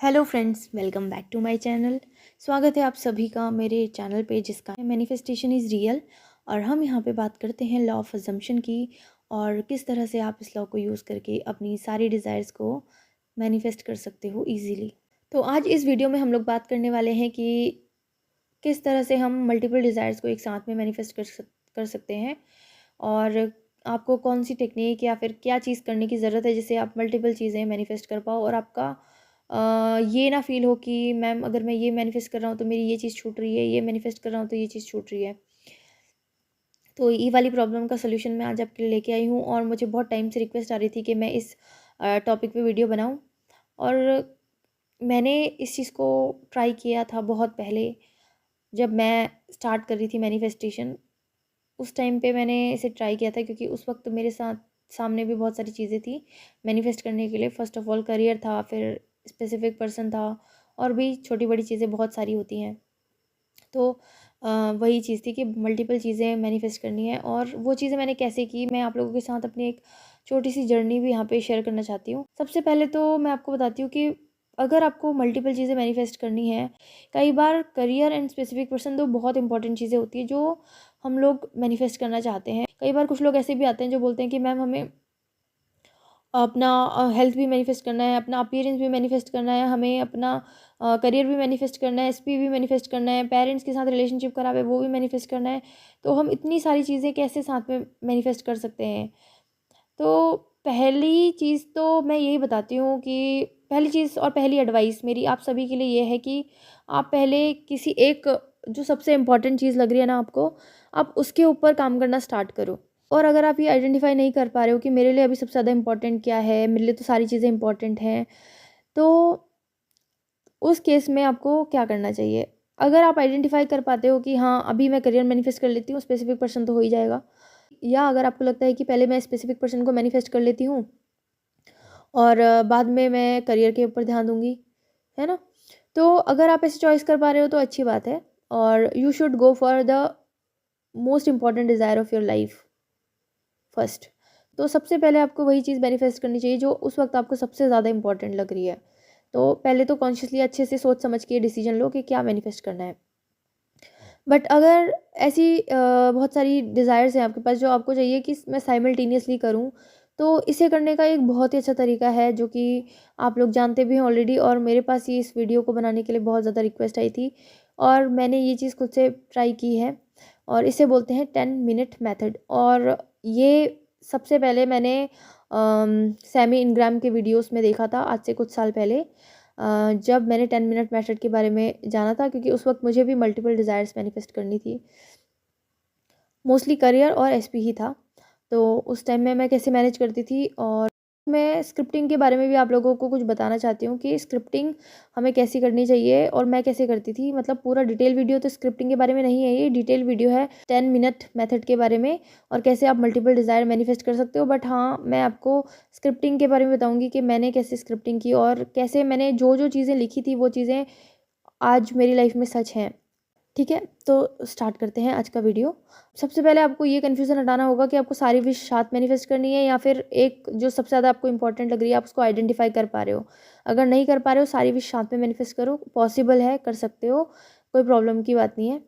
Hello friends, welcome back to my channel. स्वागत है आप सभी का मेरे चैनल पे जिसका है मैनिफेस्टेशन इज़ रियल। और हम यहाँ पे बात करते हैं लॉ ऑफ अजम्पशन की और किस तरह से आप इस लॉ को यूज़ करके अपनी सारी डिज़ायर्स को मैनिफेस्ट कर सकते हो इजीली। तो आज इस वीडियो में हम लोग बात करने वाले हैं कि किस तरह से हम मल्टीपल डिज़ायर्स को एक साथ में मैनिफेस्ट कर सकते हैं और आपको कौन सी टेक्निक या फिर क्या चीज़ करने की ज़रूरत है जिससे आप मल्टीपल चीज़ें मैनिफेस्ट कर पाओ और आपका ये ना फील हो कि मैम अगर मैं ये मैनिफेस्ट कर रहा हूँ तो मेरी ये चीज़ छूट रही है, ये मैनिफेस्ट कर रहा हूँ तो ये चीज़ छूट रही है। तो ये वाली प्रॉब्लम का सलूशन मैं आज आपके लिए लेके आई हूँ और मुझे बहुत टाइम से रिक्वेस्ट आ रही थी कि मैं इस टॉपिक पे वीडियो बनाऊँ। और मैंने इस चीज़ को ट्राई किया था बहुत पहले, जब मैं स्टार्ट कर रही थी मैनिफेस्टेशन। उस टाइम पे मैंने इसे ट्राई किया था क्योंकि उस वक्त मेरे साथ सामने भी बहुत सारी चीज़ें थी मैनिफेस्ट करने के लिए। फ़र्स्ट ऑफ़ ऑल करियर था, फिर स्पेसिफिक पर्सन था और भी छोटी बड़ी चीज़ें बहुत सारी होती हैं। तो वही चीज़ थी कि मल्टीपल चीज़ें मैनिफेस्ट करनी है और वो चीज़ें मैंने कैसे की, मैं आप लोगों के साथ अपनी एक छोटी सी जर्नी भी यहाँ पे शेयर करना चाहती हूँ। सबसे पहले तो मैं आपको बताती हूँ कि अगर आपको मल्टीपल चीज़ें मैनिफेस्ट करनी है, कई बार करियर एंड स्पेसिफिक पर्सन दो बहुत इंपॉर्टेंट चीज़ें होती है जो हम लोग मैनिफेस्ट करना चाहते हैं। कई बार कुछ लोग ऐसे भी आते हैं जो बोलते हैं कि मैम हमें अपना हेल्थ भी मैनिफेस्ट करना है, अपना अपीयरेंस भी मैनिफेस्ट करना है, हमें अपना करियर भी मैनिफेस्ट करना है, एसपी भी मैनिफेस्ट करना है, पेरेंट्स के साथ रिलेशनशिप खराब है वो भी मैनिफेस्ट करना है। तो हम इतनी सारी चीज़ें कैसे साथ में मैनिफेस्ट कर सकते हैं? तो पहली चीज़ तो मैं यही बताती हूँ कि पहली चीज़ और पहली एडवाइस मेरी आप सभी के लिए ये है कि आप पहले किसी एक जो सबसे इम्पोर्टेंट चीज़ लग रही है ना आपको, आप उसके ऊपर काम करना स्टार्ट करो। और अगर आप ये आइडेंटिफाई नहीं कर पा रहे हो कि मेरे लिए अभी सबसे ज़्यादा इम्पोर्टेंट क्या है, मेरे लिए तो सारी चीज़ें इम्पोर्टेंट हैं, तो उस केस में आपको क्या करना चाहिए? अगर आप आइडेंटिफाई कर पाते हो कि हाँ, अभी मैं करियर मैनिफेस्ट कर लेती हूँ, स्पेसिफिक पर्सन तो हो ही जाएगा। या अगर आपको लगता है कि पहले मैं स्पेसिफिक पर्सन को मैनिफेस्ट कर लेती हूँ और बाद में मैं करियर के ऊपर ध्यान दूँगी, है ना? तो अगर आप ऐसे चॉइस कर पा रहे हो तो अच्छी बात है और you should go for the most important desire of your life first. तो सबसे पहले आपको वही चीज़ मैनिफेस्ट करनी चाहिए जो उस वक्त आपको सबसे ज़्यादा इंपॉर्टेंट लग रही है। तो पहले तो कॉन्शियसली अच्छे से सोच समझ के डिसीजन लो कि क्या मैनिफेस्ट करना है। बट अगर ऐसी बहुत सारी डिज़ायर्स हैं आपके पास जो आपको चाहिए कि मैं साइमल्टेनियसली करूं, तो इसे करने का एक बहुत ही अच्छा तरीका है जो कि आप लोग जानते भी हैं ऑलरेडी। और मेरे पास ये इस वीडियो को बनाने के लिए बहुत ज़्यादा रिक्वेस्ट आई थी और मैंने ये चीज़ खुद से ट्राई की है और इसे बोलते हैं 10 मिनट मेथड। और ये सबसे पहले मैंने सैमी इनग्राम के वीडियोस में देखा था आज से कुछ साल पहले, जब मैंने 10 मिनट मेथड के बारे में जाना था क्योंकि उस वक्त मुझे भी मल्टीपल डिज़ायर्स मैनिफेस्ट करनी थी। मोस्टली करियर और एसपी ही था। तो उस टाइम में मैं कैसे मैनेज करती थी और मैं स्क्रिप्टिंग के बारे में भी आप लोगों को कुछ बताना चाहती हूँ कि स्क्रिप्टिंग हमें कैसी करनी चाहिए और मैं कैसे करती थी। मतलब पूरा डिटेल वीडियो तो स्क्रिप्टिंग के बारे में नहीं है, ये डिटेल वीडियो है 10 मिनट मेथड के बारे में और कैसे आप मल्टीपल डिज़ायर मैनिफेस्ट कर सकते हो। बट हाँ, मैं आपको स्क्रिप्टिंग के बारे में बताऊँगी कि मैंने कैसे स्क्रिप्टिंग की और कैसे मैंने जो चीज़ें लिखी थी वो चीज़ें आज मेरी लाइफ में सच हैं। ठीक है, तो स्टार्ट करते हैं आज का वीडियो। सबसे पहले आपको ये कन्फ्यूज़न हटाना होगा कि आपको सारी विश साथ मैनिफेस्ट करनी है या फिर एक जो सबसे ज़्यादा आपको इंपॉर्टेंट लग रही है आप उसको आइडेंटिफाई कर पा रहे हो। अगर नहीं कर पा रहे हो सारी विश साथ में मैनिफेस्ट करो, पॉसिबल है, कर सकते हो, कोई प्रॉब्लम की बात नहीं है।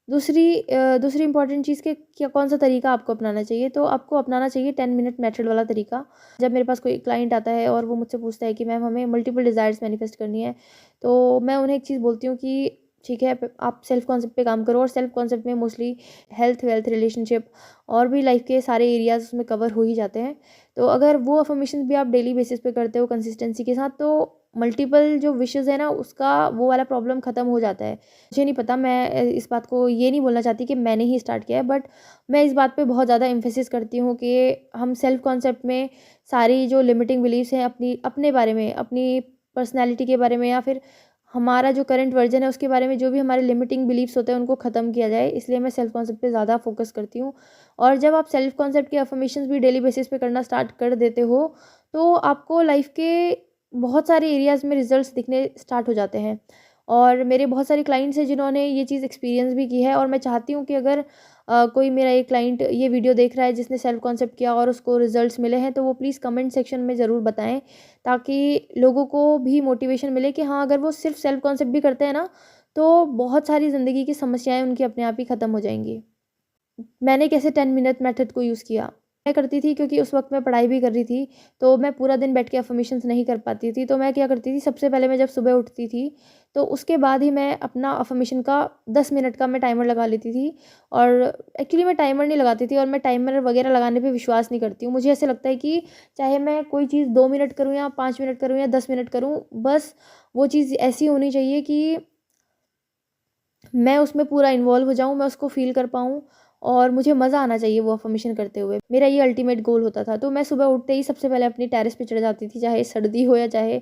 दूसरी इंपॉर्टेंट चीज़ कि क्या कौन-सा तरीका आपको अपनाना चाहिए, तो आपको अपनाना चाहिए 10 मिनट मेथड वाला तरीका। जब मेरे पास कोई क्लाइंट आता है और वो मुझसे पूछता है कि मैम हमें मल्टीपल डिज़ायर्स मैनिफेस्ट करनी है, तो मैं उन्हें एक चीज़ बोलती हूँ कि ठीक है, प आप सेल्फ कॉन्सेप्ट पे काम करो और सेल्फ कॉन्सेप्ट में मोस्टली हेल्थ, वेल्थ, रिलेशनशिप और भी लाइफ के सारे एरियाज़ उसमें कवर हो ही जाते हैं। तो अगर वो अफ़र्मेशंस भी आप डेली बेसिस पे करते हो कंसिस्टेंसी के साथ, तो मल्टीपल जो विशेज़ है ना उसका वो वाला प्रॉब्लम ख़त्म हो जाता है। मुझे नहीं पता, मैं इस बात को ये नहीं बोलना चाहती कि मैंने ही स्टार्ट किया है, बट मैं इस बात पे बहुत ज़्यादा एम्फेसिस करती हूँ कि हम सेल्फ कॉन्सेप्ट में सारी जो लिमिटिंग बिलीफ्स हैं अपने बारे में, अपनी पर्सनैलिटी के बारे में या फिर हमारा जो करंट वर्जन है उसके बारे में जो भी हमारे लिमिटिंग बिलीफ्स होते हैं उनको ख़त्म किया जाए। इसलिए मैं सेल्फ कॉन्सेप्ट पे ज़्यादा फोकस करती हूँ। और जब आप सेल्फ कॉन्सेप्ट के अफर्मेशंस भी डेली बेसिस पे करना स्टार्ट कर देते हो, तो आपको लाइफ के बहुत सारे एरियाज़ में रिजल्ट्स दिखने स्टार्ट हो जाते हैं। और मेरे बहुत सारे क्लाइंट्स हैं जिन्होंने ये चीज़ एक्सपीरियंस भी की है और मैं चाहती हूँ कि अगर कोई मेरा एक क्लाइंट ये वीडियो देख रहा है जिसने सेल्फ कॉन्सेप्ट किया और उसको रिजल्ट्स मिले हैं, तो वो प्लीज़ कमेंट सेक्शन में ज़रूर बताएं, ताकि लोगों को भी मोटिवेशन मिले कि हाँ, अगर वो सिर्फ सेल्फ कॉन्सेप्ट भी करते हैं ना, तो बहुत सारी ज़िंदगी की समस्याएं उनकी अपने आप ही ख़त्म हो जाएंगी। मैंने कैसे 10 मिनट मेथड को यूज़ किया, मैं करती थी क्योंकि उस वक्त मैं पढ़ाई भी कर रही थी, तो मैं पूरा दिन बैठ के अफर्मेशंस नहीं कर पाती थी। तो मैं क्या करती थी, सबसे पहले मैं जब सुबह उठती थी, तो उसके बाद ही मैं अपना अफर्मेशन का 10 मिनट का मैं टाइमर लगा लेती थी। और एक्चुअली मैं टाइमर नहीं लगाती थी, और मैं टाइमर वगैरह लगाने पे विश्वास नहीं करती हूँ। मुझे ऐसे लगता है कि चाहे मैं कोई चीज़ 2 मिनट करूँ या 5 मिनट करूँ या 10 मिनट करूँ, बस वो चीज़ ऐसी होनी चाहिए कि मैं उसमें पूरा इन्वॉल्व हो जाऊँ, मैं उसको फ़ील कर पाऊँ, और मुझे मज़ा आना चाहिए वो अफ़र्मेशन करते हुए। मेरा ये अल्टीमेट गोल होता था। तो मैं सुबह उठते ही सबसे पहले अपनी टेरेस पे चढ़ जाती थी, चाहे सर्दी हो या चाहे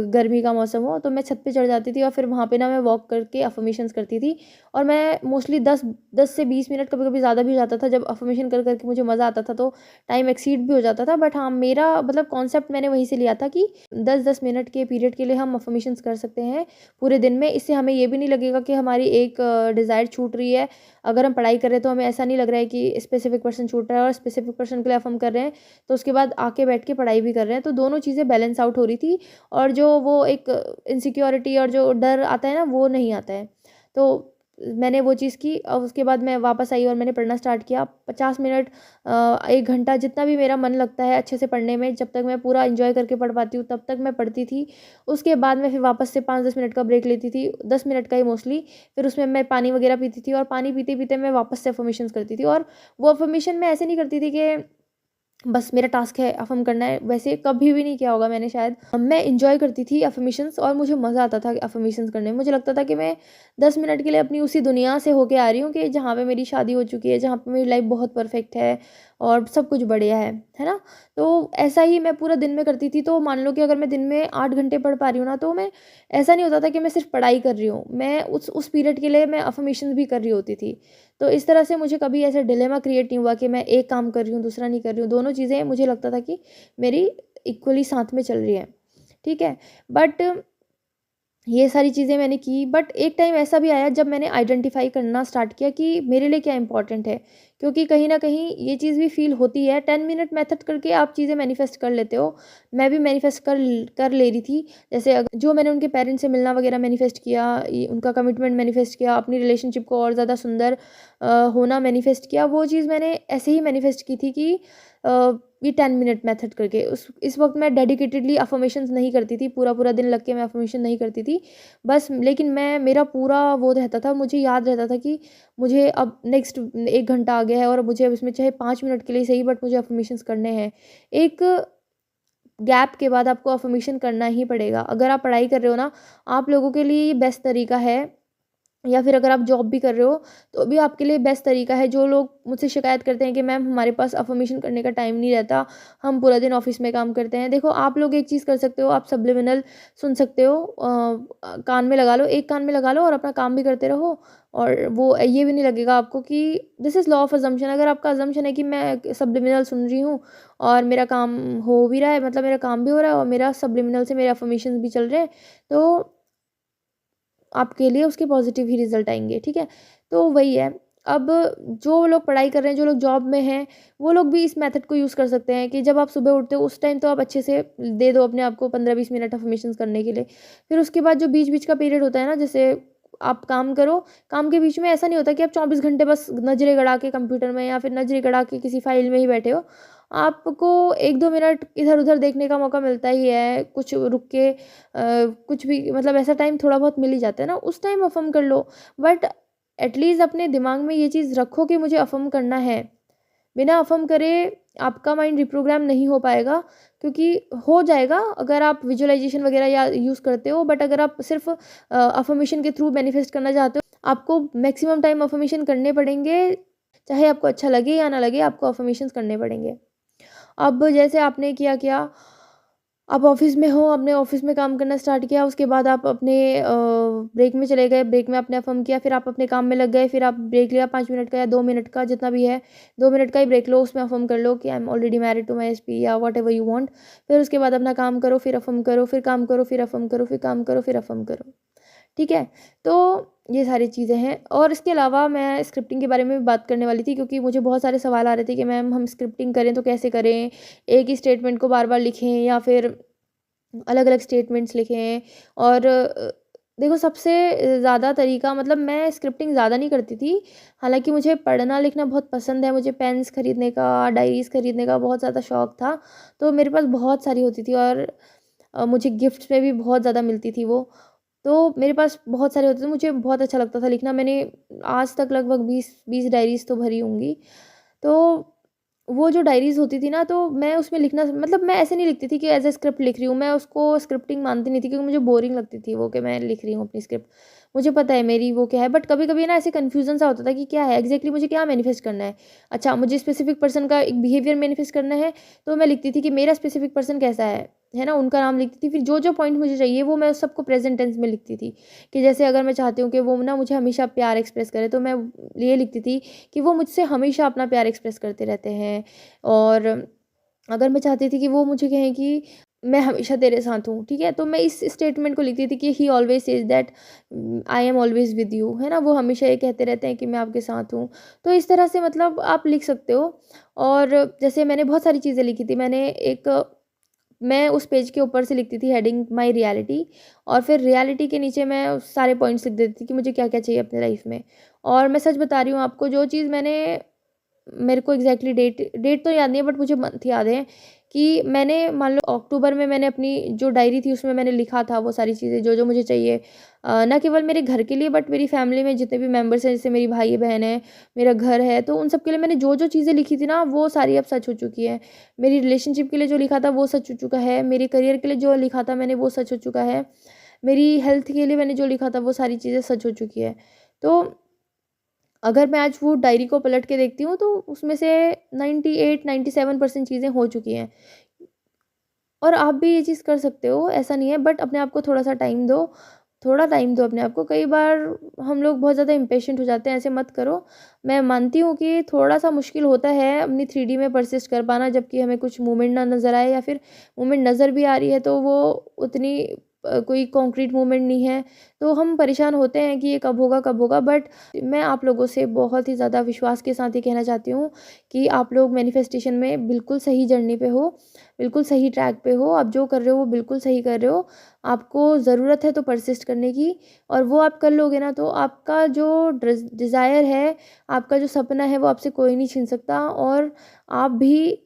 गर्मी का मौसम हो, तो मैं छत पे चढ़ जाती थी और फिर वहाँ पे ना मैं वॉक करके अफ़र्मेशंस करती थी। और मैं मोस्टली 10 से 20 मिनट, कभी-कभी ज़्यादा भी हो जाता था, जब अफ़र्मेशन कर के मुझे मज़ा आता था, तो टाइम एक्सीड भी हो जाता था। बट हाँ, मेरा मतलब कॉन्सेप्ट मैंने वहीं से लिया था कि 10-10 मिनट के पीरियड के लिए हम अफ़र्मेशंस कर सकते हैं पूरे दिन में। इससे हमें ये भी नहीं लगेगा कि हमारी एक डिज़ायर छूट रही है। अगर हम पढ़ाई कर रहे हैं तो हमें ऐसा नहीं लग रहा है कि स्पेसिफिक पर्सन छूट रहा है और स्पेसिफिक पर्सन के लिए हम कर रहे हैं, तो उसके बाद आके बैठ के पढ़ाई भी कर रहे हैं। तो दोनों चीज़ें बैलेंस आउट हो रही थी, और जो वो एक इनसिक्योरिटी और जो डर आता है ना, वो नहीं आता है। तो मैंने वो चीज़ की, और उसके बाद मैं वापस आई और मैंने पढ़ना स्टार्ट किया। 50 मिनट 1 घंटा जितना भी मेरा मन लगता है अच्छे से पढ़ने में, जब तक मैं पूरा एन्जॉय करके पढ़ पाती हूँ तब तक मैं पढ़ती थी। उसके बाद मैं फिर वापस से 5-10 मिनट का ब्रेक लेती थी, 10 मिनट का ही मोस्टली। फिर उसमें मैं पानी वगैरह पीती थी, और पानी पीते-पीते मैं वापस से अफ़र्मेशंस करती थी। और वो अफ़र्मेशन मैं ऐसे नहीं करती थी कि बस मेरा टास्क है अफ़र्म करना है, वैसे कभी भी नहीं किया होगा मैंने शायद। मैं एन्जॉय करती थी अफ़र्मेशंस, और मुझे मज़ा आता था अफ़र्मेशंस करने में। मुझे लगता था कि मैं 10 मिनट के लिए अपनी उसी दुनिया से होके आ रही हूँ कि जहाँ पे मेरी शादी हो चुकी है, जहाँ पे मेरी लाइफ़ बहुत परफ़ेक्ट है और सब कुछ बढ़िया है ना? तो ऐसा ही मैं पूरा दिन में करती थी। तो मान लो कि अगर मैं दिन में 8 घंटे पढ़ पा रही हूँ ना, तो मैं ऐसा नहीं होता था कि मैं सिर्फ़ पढ़ाई कर रही हूँ, मैं उस पीरियड के लिए मैं अफ़र्मेशंस भी कर रही होती थी। तो इस तरह से मुझे कभी ऐसा डिलेमा क्रिएट नहीं हुआ कि मैं एक काम कर रही हूँ, दूसरा नहीं कर रही हूँ। दोनों चीज़ें मुझे लगता था कि मेरी इक्वली साथ में चल रही हैं, ठीक है? बट ये सारी चीज़ें मैंने की, बट एक टाइम ऐसा भी आया जब मैंने आइडेंटिफ़ाई करना स्टार्ट किया कि मेरे लिए क्या इम्पोर्टेंट है। क्योंकि कहीं न कहीं ये चीज़ भी फ़ील होती है, 10 मिनट मेथड करके आप चीज़ें मैनिफेस्ट कर लेते हो। मैं भी मैनिफेस्ट कर ले रही थी। जैसे जो मैंने उनके पेरेंट्स से मिलना वगैरह मैनिफेस्ट किया, ये उनका कमिटमेंट मैनिफेस्ट किया, अपनी रिलेशनशिप को और ज़्यादा सुंदर होना मैनिफेस्ट किया। वो चीज़ मैंने ऐसे ही मैनिफेस्ट की थी कि ये 10 मिनट मेथड करके। उस इस वक़्त मैं डेडिकेटेडली अफ़र्मेशंस नहीं करती थी, पूरा-पूरा दिन लग के मैं अफ़र्मेशन नहीं करती थी। बस लेकिन मेरा पूरा वो रहता था, मुझे याद रहता था कि मुझे अब नेक्स्ट 1 घंटा आ गया है, और मुझे अब इसमें चाहे 5 मिनट के लिए सही, बट मुझे अफ़र्मेशंस करने हैं। एक गैप के बाद आपको अफ़र्मेशन करना ही पड़ेगा। अगर आप पढ़ाई कर रहे हो ना, आप लोगों के लिए ये बेस्ट तरीका है, या फिर अगर आप जॉब भी कर रहे हो, तो भी आपके लिए बेस्ट तरीका है। जो लोग मुझसे शिकायत करते हैं कि मैम हमारे पास अफ़र्मेशन करने का टाइम नहीं रहता, हम पूरा दिन ऑफ़िस में काम करते हैं। देखो, आप लोग एक चीज़ कर सकते हो, आप सब्लिमिनल सुन सकते हो, कान में लगा लो, एक कान में लगा लो और अपना काम भी करते रहो। और वो ये भी नहीं लगेगा आपको कि this is law of assumption. अगर आपका अज़म्पशन है कि मैं सब्लिमिनल सुन रही हूँ और मेरा काम हो भी रहा है, मतलब मेरा काम भी हो रहा है और मेरा सब्लिमिनल से मेरे अफ़र्मेशंस भी चल रहे हैं, तो आपके लिए उसके पॉजिटिव ही रिजल्ट आएँगे, ठीक है? तो वही है। अब जो लोग पढ़ाई कर रहे हैं, जो लोग जॉब में हैं, वो लोग भी इस मेथड को यूज़ कर सकते हैं कि जब आप सुबह उठते हो उस टाइम तो आप अच्छे से दे दो अपने आप को 15-20 मिनट अफ़र्मेशंस करने के लिए। फिर उसके बाद जो बीच-बीच का पीरियड होता है ना, जैसे आप काम करो, काम के बीच में ऐसा नहीं होता कि आप 24 घंटे बस नज़रें गड़ा के कंप्यूटर में या फिर नज़रें गड़ा के किसी फ़ाइल में ही बैठे हो। आपको 1-2 मिनट इधर-उधर देखने का मौका मिलता ही है, कुछ रुक के कुछ भी, मतलब ऐसा टाइम थोड़ा बहुत मिल ही जाता है ना, उस टाइम अफ़र्म कर लो। बट एटलीस्ट अपने दिमाग में ये चीज़ रखो कि मुझे अफ़र्म करना है। बिना अफ़र्म करे आपका माइंड रिप्रोग्राम नहीं हो पाएगा, क्योंकि हो जाएगा अगर आप विजुअलाइज़ेशन वगैरह या यूज़ करते हो, बट अगर आप सिर्फ़ अफ़र्मेशन के थ्रू मैनिफेस्ट करना चाहते हो, आपको मैक्सिमम टाइम अफ़र्मेशन करने पड़ेंगे, चाहे आपको अच्छा लगे या ना लगे, आपको अफ़र्मेशंस करने पड़ेंगे। अब जैसे आपने क्या आप ऑफ़िस में हो, आपने ऑफ़िस में काम करना स्टार्ट किया, उसके बाद आप अपने ब्रेक में चले गए, ब्रेक में आपने अफ़र्म किया, फिर आप अपने काम में लग गए, फिर आप ब्रेक लिया 5 मिनट का या 2 मिनट का, जितना भी है, 2 मिनट का ही ब्रेक लो, उसमें अफ़र्म कर लो कि I am already married to my SP या व्हाटएवर यू वांट। फिर उसके बाद अपना काम करो, फिर अफ़र्म करो, फिर काम करो, फिर अफ़र्म करो, फिर काम करो, फिर अफ़र्म करो। ठीक है। तो ये सारी चीज़ें हैं और इसके अलावा मैं स्क्रिप्टिंग के बारे में भी बात करने वाली थी, क्योंकि मुझे बहुत सारे सवाल आ रहे थे कि मैम हम स्क्रिप्टिंग करें तो कैसे करें? एक ही स्टेटमेंट को बार-बार लिखें या फिर अलग-अलग स्टेटमेंट्स लिखें। और देखो सबसे ज़्यादा तरीका, मतलब मैं स्क्रिप्टिंग ज़्यादा नहीं करती थी। हालाँकि मुझे पढ़ना लिखना बहुत पसंद है, मुझे पेन्स खरीदने का, डायरीज़ खरीदने का बहुत ज़्यादा शौक था। तो मेरे पास बहुत सारी होती थी और मुझे गिफ्ट्स में भी बहुत ज़्यादा मिलती थी वो। तो मेरे पास बहुत सारे होते थे, मुझे बहुत अच्छा लगता था लिखना। मैंने आज तक लगभग 20 डायरीज़ तो भरी होंगी। तो वो जो डायरीज़ होती थी ना, तो मैं उसमें लिखना, मतलब मैं ऐसे नहीं लिखती थी कि एज़ अ स्क्रिप्ट लिख रही हूँ, मैं उसको स्क्रिप्टिंग मानती नहीं थी, क्योंकि मुझे बोरिंग लगती थी वो कि मैं लिख रही हूँ अपनी स्क्रिप्ट। मुझे पता है मेरी वो क्या है, बट कभी-कभी ना ऐसे कन्फ्यूज़न सा होता था कि क्या है एग्ज़ैक्टली, मुझे क्या मैनिफेस्ट करना है? अच्छा, मुझे स्पेसिफ़िक पर्सन का एक बिहेवियर मैनिफेस्ट करना है, तो मैं लिखती थी कि मेरा स्पेसिफ़िक पर्सन कैसा है ना? उनका नाम लिखती थी, फिर जो-जो पॉइंट मुझे चाहिए वो मैं उस सबको प्रेज़ेंट टेंस में लिखती थी। कि जैसे अगर मैं चाहती हूँ कि वो ना मुझे हमेशा प्यार एक्सप्रेस करे, तो मैं ये लिखती थी कि वो मुझसे हमेशा अपना प्यार एक्सप्रेस करते रहते हैं। और अगर मैं चाहती थी कि वो मुझे कहें कि मैं हमेशा तेरे साथ हूँ, ठीक है? तो मैं इस स्टेटमेंट को लिखती थी कि he always says that I am always with you, है ना? वो हमेशा ये कहते रहते हैं कि मैं आपके साथ हूँ। तो इस तरह से मतलब आप लिख सकते हो। और जैसे मैंने बहुत सारी चीज़ें लिखी थी। मैं उस पेज के ऊपर से लिखती थी हेडिंग माई रियलिटी, और फिर रियलिटी के नीचे मैं उस सारे पॉइंट्स लिख देती थी कि मुझे क्या-क्या चाहिए अपनी लाइफ़ में। और मैं सच बता रही हूँ आपको, जो चीज़ मेरे को एग्ज़ैक्टली डेट डेट तो याद नहीं है, बट मुझे मंथ याद है कि मैंने मान लो अक्टूबर में मैंने अपनी जो डायरी थी उसमें मैंने लिखा था वो सारी चीज़ें जो-जो मुझे चाहिए। ना केवल मेरे घर के लिए, बट मेरी फैमिली में जितने भी मेंबर्स हैं, जैसे मेरी भाई-बहन है, मेरा घर है, तो उन सब के लिए मैंने जो-जो चीज़ें लिखी थी ना, वो सारी अब सच हो चुकी हैं। मेरी रिलेशनशिप के लिए जो लिखा था वो सच हो चुका है, मेरे करियर के लिए जो लिखा था मैंने वो सच हो चुका है, मेरी हेल्थ के लिए मैंने जो लिखा था वो सारी चीज़ें सच हो चुकी है। तो अगर मैं आज वो डायरी को पलट के देखती हूँ तो उसमें से 98-97% चीज़ें हो चुकी हैं। और आप भी ये चीज़ कर सकते हो, ऐसा नहीं है, बट अपने आप को थोड़ा-सा टाइम दो, थोड़ा टाइम दो अपने आप को। कई बार हम लोग बहुत ज़्यादा इम्पेशेंट हो जाते हैं, ऐसे मत करो। मैं मानती हूँ कि थोड़ा-सा मुश्किल होता है अपनी 3D में परसिस्ट कर पाना, जबकि हमें कुछ मूवमेंट ना नज़र आए, या फिर मूवमेंट नज़र भी आ रही है तो वो उतनी कोई कॉन्क्रीट मूवमेंट नहीं है। तो हम परेशान होते हैं कि ये कब होगा, बट मैं आप लोगों से बहुत ही ज़्यादा विश्वास के साथ ये कहना चाहती हूँ कि आप लोग मैनिफेस्टेशन में बिल्कुल सही जर्नी पे हो, बिल्कुल सही ट्रैक पे हो। आप जो कर रहे हो वो बिल्कुल सही कर रहे हो। आपको ज़रूरत है तो परसिस्ट करने की, और वो आप कर लोगे ना तो आपका जो डिज़ायर है, आपका जो सपना है, वो आपसे कोई नहीं छीन सकता। और आप भी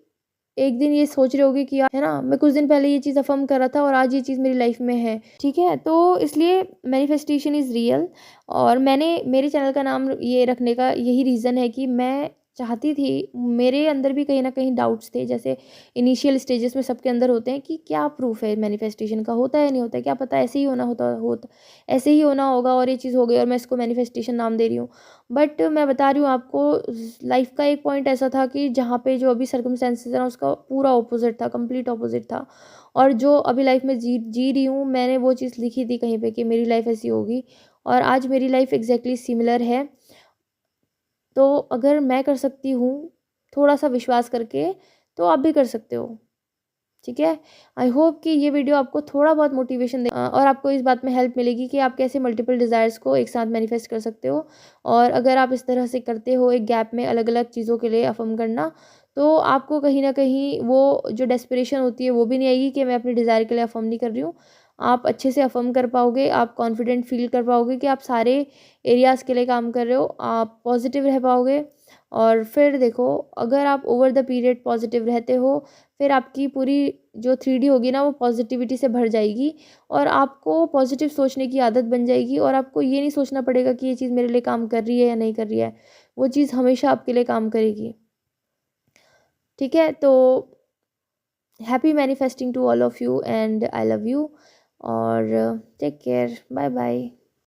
एक दिन ये सोच रहे होगे कि यार, है ना, मैं कुछ दिन पहले ये चीज़ अफ़र्म कर रहा था और आज ये चीज़ मेरी लाइफ में है। ठीक है? तो इसलिए मैनिफेस्टेशन इज़ रियल। और मैंने मेरे चैनल का नाम ये रखने का यही रीज़न है कि मैं चाहती थी, मेरे अंदर भी कहीं न कहीं डाउट्स थे, जैसे इनिशियल स्टेजेस में सबके अंदर होते हैं कि क्या प्रूफ़ है मैनिफेस्टेशन का, होता है नहीं होता है, क्या पता ऐसे ही ऐसे ही होना होगा और ये चीज़ हो गई और मैं इसको मैनिफेस्टेशन नाम दे रही हूँ। बट मैं बता रही हूँ आपको, लाइफ का एक पॉइंट ऐसा था कि जहाँ पे जो अभी सर्कमस्टेंसेस है ना, उसका पूरा ऑपोजिट था, कंप्लीट ऑपोजिट था। और जो अभी लाइफ में जी जी रही हूँ, मैंने वो चीज़ लिखी थी कहीं पे कि मेरी लाइफ ऐसी होगी, और आज मेरी लाइफ एग्जैक्टली सिमिलर है। तो अगर मैं कर सकती हूँ थोड़ा सा विश्वास करके, तो आप भी कर सकते हो। ठीक है? आई होप कि ये वीडियो आपको थोड़ा बहुत मोटिवेशन दे, और आपको इस बात में हेल्प मिलेगी कि आप कैसे मल्टीपल डिज़ायर्स को एक साथ मैनिफेस्ट कर सकते हो। और अगर आप इस तरह से करते हो, एक गैप में अलग-अलग चीज़ों के लिए अफ़र्म करना, तो आपको कहीं न कहीं वो जो डेस्परेशन होती है वो भी नहीं आएगी कि मैं अपने डिज़ायर के लिए अफ़र्म नहीं कर रही हूँ। आप अच्छे से अफ़र्म कर पाओगे, आप कॉन्फिडेंट फ़ील कर पाओगे कि आप सारे एरियाज़ के लिए काम कर रहे हो, आप पॉज़िटिव रह पाओगे। और फिर देखो, अगर आप ओवर द पीरियड पॉज़िटिव रहते हो, फिर आपकी पूरी जो 3D होगी ना, वो पॉजिटिविटी से भर जाएगी, और आपको पॉजिटिव सोचने की आदत बन जाएगी, और आपको ये नहीं सोचना पड़ेगा कि ये चीज़ मेरे लिए काम कर रही है या नहीं कर रही है। वो चीज़ हमेशा आपके लिए काम करेगी। ठीक है? तो happy manifesting to all of you, and I love you. और टेक केयर, बाय बाय।